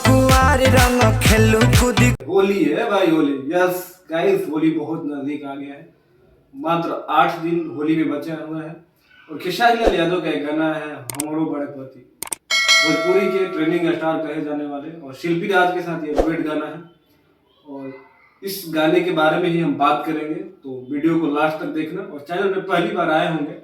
कुआर रंग खेलू कूदी। होली है भाई, होली। यस गाइस, होली बहुत नजदीक आ गया है। मात्र 8 दिन होली में बचे हुए हैं। और खेसारी लाल यादव का एक गाना है हमरो बड़े पति, भोजपुरी के ट्रेंडिंग स्टार कहे जाने वाले और शिल्पी राज के साथ ये डुएट गाना है। और इस गाने के बारे में ही हम बात करेंगे, तो वीडियो को लास्ट तक देखना। और चैनल पे पहली बार आए होंगे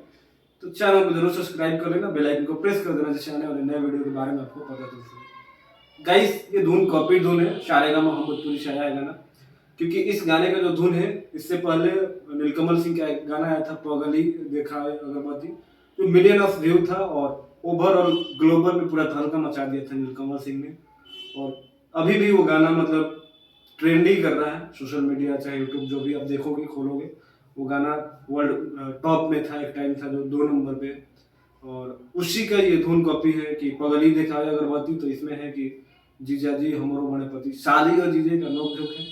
तो चैनल को जरूर सब्सक्राइब कर लेना, बेल आइकन को प्रेस कर देना, जिससे आने वाले नए वीडियो के बारे में आपको पता चल सके। गाइस, ये धुन कॉपी धुन है शारेगामा मोहम्मदपुरी शाया गाना, क्योंकि इस गाने का जो धुन है इससे पहले नीलकमल सिंह का एक गाना आया था पगली देखा है अगरबत्ती, जो मिलियन ऑफ व्यू था और ओवरऑल ग्लोबल में पूरा तहलका मचा दिया था नीलकमल सिंह ने। और अभी भी वो गाना मतलब ट्रेंडिंग कर रहा है सोशल मीडिया, चाहे यूट्यूब, जो भी आप देखोगे खोलोगे, वो गाना वर्ल्ड टॉप में था। एक टाइम था जो 2 नंबर पे, और उसी का ये धुन कॉपी है कि पगली देखा है अगरबत्ती। तो इसमें है कि जीजा जी हमरो बड़े पति, शादी और जीजे का नोक-झोंक है।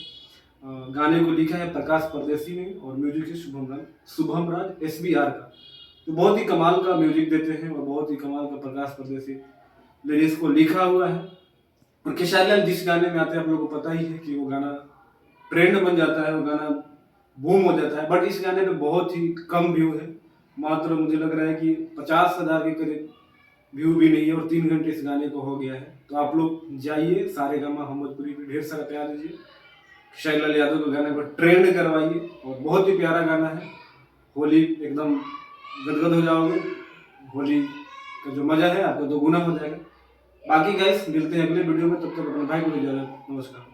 गाने को लिखा है प्रकाश परदेसी ने और म्यूजिक है शुभम राज SBR का। तो बहुत ही कमाल का म्यूजिक देते हैं और बहुत ही कमाल का प्रकाश परदेसी लिरिक्स को लिखा हुआ है। और खेसारी लाल जिस गाने में आते हैं आप लोगों को पता ही है कि वो गाना ट्रेंड बन जाता है, वो गाना बूम हो जाता है। बट इस गाने पे बहुत ही कम व्यू है, मात्र मुझे लग रहा है कि 50,000 के करीब व्यू भी नहीं है, और 3 घंटे इस गाने को हो गया है। तो आप लोग जाइए सारेगामा मोहम्मदपुरी पे ढेर सारा प्यार दीजिए, खेसारी लाल यादव के गाने को ट्रेंड करवाइए। और बहुत ही प्यारा गाना है, होली एकदम गदगद हो जाओगे। होली का जो मजा है आपको दोगुना हो जाएगा। बाकी गाइस मिलते हैं अगले वीडियो में, तब तक अपने भाई को इजाजत, नमस्कार।